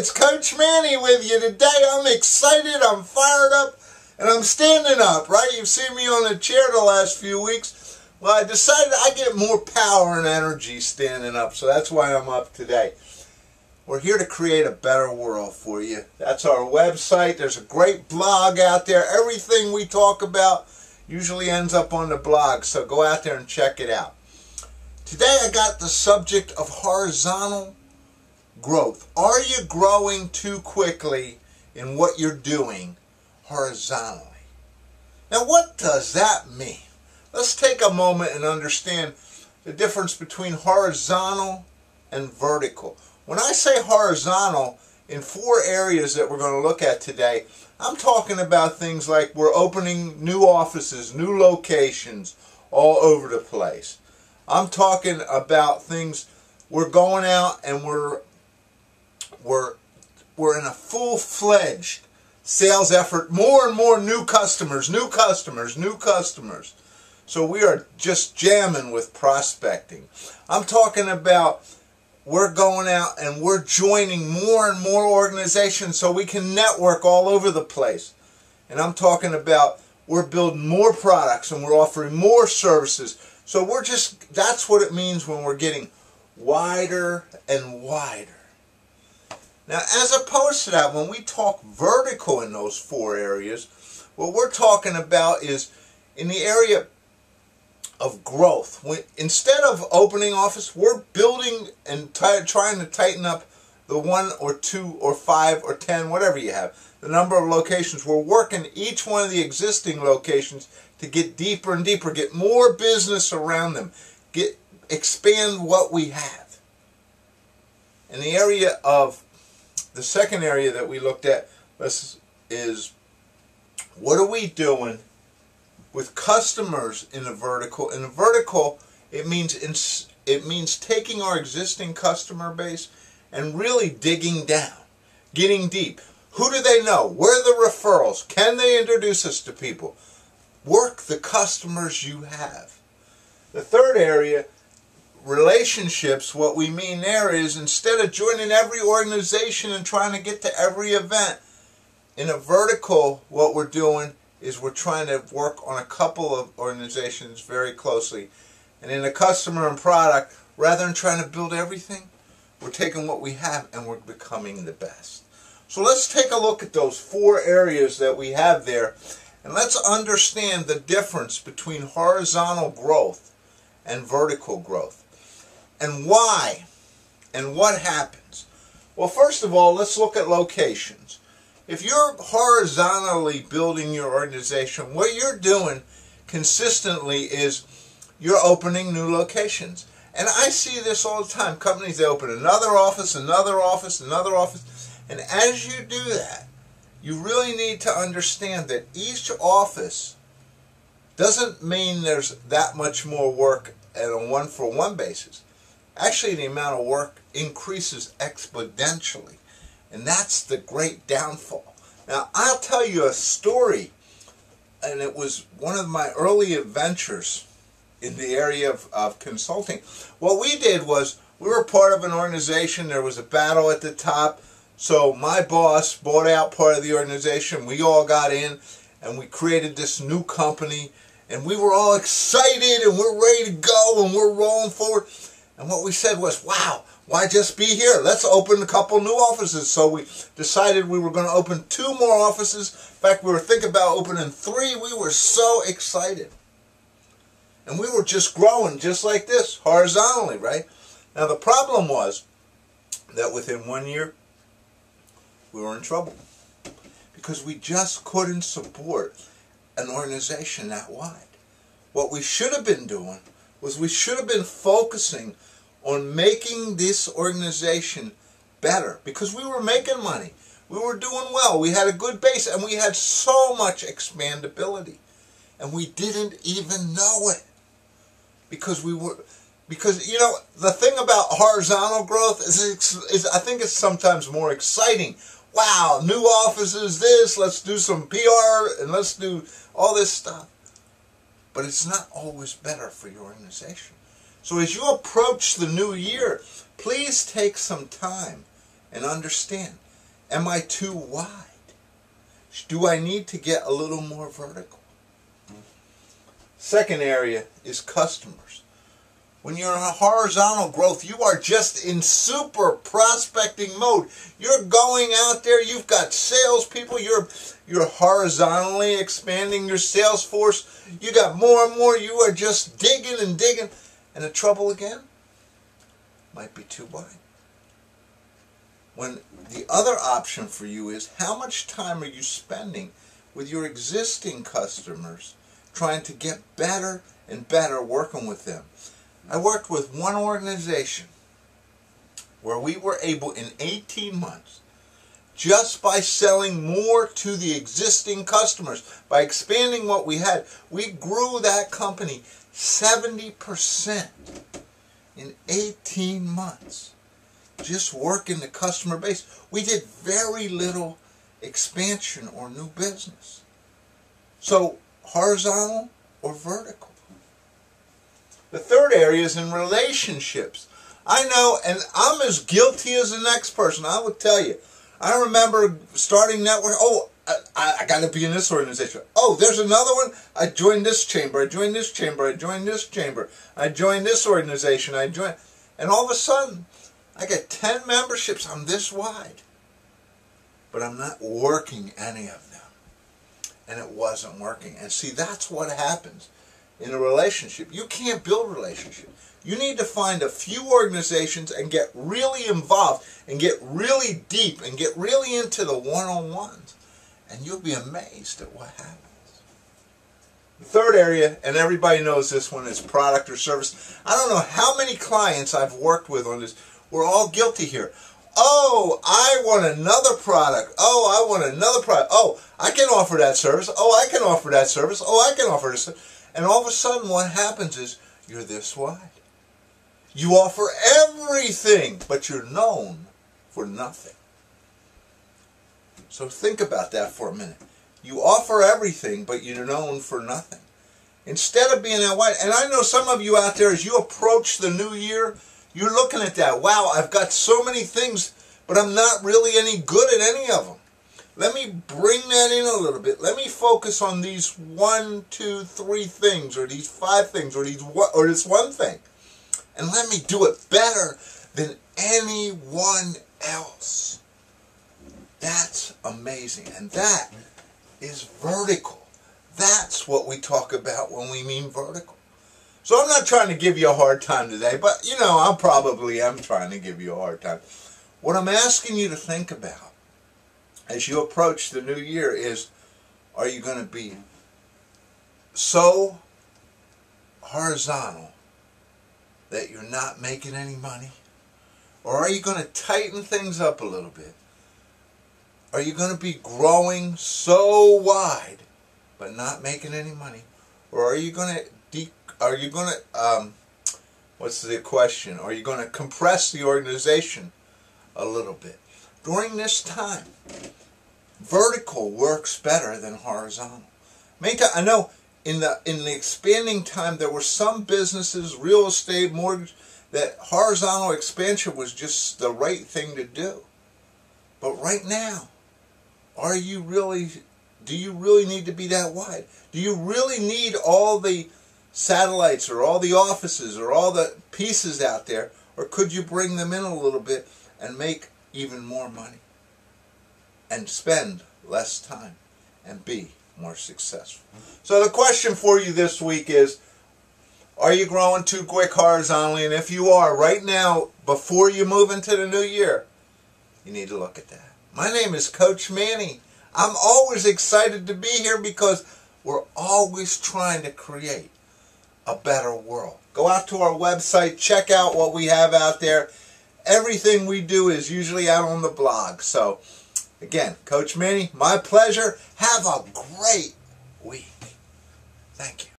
it's Coach Manny with you today. I'm excited, I'm fired up, and I'm standing up, right? You've seen me on a chair the last few weeks. Well, I decided I get more power and energy standing up, so that's why I'm up today. We're here to create a better world for you. That's our website. There's a great blog out there. Everything we talk about usually ends up on the blog, so go out there and check it out. Today I got the subject of horizontal growth. Are you growing too quickly in what you're doing horizontally? Now, what does that mean? Let's take a moment and understand the difference between horizontal and vertical. When I say horizontal, in 4 areas that we're going to look at today, I'm talking about things like we're opening new offices, new locations all over the place. I'm talking about things we're going out and we're in a full-fledged sales effort, more and more new customers. So we are just jamming with prospecting. I'm talking about we're going out and we're joining more and more organizations so we can network all over the place. And I'm talking about we're building more products and we're offering more services. So that's what it means when we're getting wider and wider. Now, as opposed to that, when we talk vertical in those 4 areas, what we're talking about is in the area of growth. Instead of opening office, we're building and trying to tighten up the 1 or 2 or 5 or 10, whatever you have, the number of locations. We're working each one of the existing locations to get deeper and deeper, get more business around them, expand what we have. In the area of the second area that we looked at is what are we doing with customers in the vertical. In the vertical, it means taking our existing customer base and really digging down, getting deep. Who do they know? Where are the referrals? Can they introduce us to people? Work the customers you have. The third area, relationships, what we mean there is instead of joining every organization and trying to get to every event, in a vertical, what we're doing is we're trying to work on a couple of organizations very closely. And in the customer and product, rather than trying to build everything, we're taking what we have and we're becoming the best. So let's take a look at those 4 areas that we have there, and let's understand the difference between horizontal growth and vertical growth. And why? And what happens? Well, first of all, let's look at locations. If you're horizontally building your organization, what you're doing consistently is you're opening new locations. And I see this all the time. Companies, they open another office, another office, another office. And as you do that, you really need to understand that each office doesn't mean there's that much more work at a one-for-one basis. Actually, the amount of work increases exponentially. And that's the great downfall. Now, I'll tell you a story, and it was one of my early adventures in the area of consulting. What we did was, we were part of an organization, there was a battle at the top, so my boss bought out part of the organization, we all got in, and we created this new company, and we were all excited, and we're ready to go, and we're rolling forward. And what we said was, wow, why just be here? Let's open a couple new offices. So we decided we were going to open 2 more offices. In fact, we were thinking about opening 3. We were so excited. And we were just growing just like this, horizontally, right? Now the problem was that within 1 year, we were in trouble. Because we just couldn't support an organization that wide. What we should have been doing was we should have been focusing on making this organization better, because we were making money. We were doing well. We had a good base and we had so much expandability. And we didn't even know it. Because you know, the thing about horizontal growth is I think it's sometimes more exciting. Wow, new offices, this, let's do some PR and let's do all this stuff. But it's not always better for your organization. So as you approach the new year, please take some time and understand Am I too wide? Do I need to get a little more vertical? Second area is customers. When you're in a horizontal growth, you are just in super prospecting mode. You're going out there, you've got salespeople, you're horizontally expanding your sales force. You got more and more, you are just digging and digging. And the trouble again might be too wide. When the other option for you is, how much time are you spending with your existing customers trying to get better and better working with them? I worked with one organization where we were able in 18 months, just by selling more to the existing customers, by expanding what we had, we grew that company 70% in 18 months. Just working the customer base. We did very little expansion or new business. So, horizontal or vertical? The third area is in relationships. I know, and I'm as guilty as the next person, I would tell you. I remember starting network. Oh, I got to be in this organization. Oh, there's another one. I joined this chamber. I joined this chamber. I joined this chamber. I joined this organization. And all of a sudden, I get 10 memberships. I'm this wide. But I'm not working any of them. And it wasn't working. And see, that's what happens in a relationship. You can't build relationships. You need to find a few organizations and get really involved and get really deep and get really into the one-on-ones. And you'll be amazed at what happens. The third area, and everybody knows this one, is product or service. I don't know how many clients I've worked with on this. We're all guilty here. Oh, I want another product. Oh, I want another product. Oh, I can offer that service. Oh, I can offer that service. Oh, I can offer this. And all of a sudden what happens is you're this wide. You offer everything, but you're known for nothing. So think about that for a minute. You offer everything, but you're known for nothing. Instead of being that wide, and I know some of you out there, as you approach the new year, you're looking at that. Wow, I've got so many things, but I'm not really any good at any of them. Let me bring that in a little bit. Let me focus on these 1, 2, 3 things, or these 5 things, or this one thing. And let me do it better than anyone else. That's amazing. And that is vertical. That's what we talk about when we mean vertical. So I'm not trying to give you a hard time today, but you know, I probably am trying to give you a hard time. What I'm asking you to think about as you approach the new year is, are you going to be so horizontal that you're not making any money? Or are you going to tighten things up a little bit? Are you going to be growing so wide but not making any money? Or are you going to what's the question? Are you going to compress the organization a little bit? During this time, vertical works better than horizontal. I know in the expanding time, there were some businesses, real estate, mortgage, that horizontal expansion was just the right thing to do. But right now, do you really need to be that wide? Do you really need all the satellites or all the offices or all the pieces out there? Or could you bring them in a little bit and make even more money and spend less time and be more successful? So the question for you this week is, are you growing too quick horizontally? And if you are, right now, before you move into the new year, you need to look at that. My name is Coach Manny. I'm always excited to be here because we're always trying to create a better world. Go out to our website, check out what we have out there. Everything we do is usually out on the blog. So, again, Coach Manny, my pleasure. Have a great week. Thank you.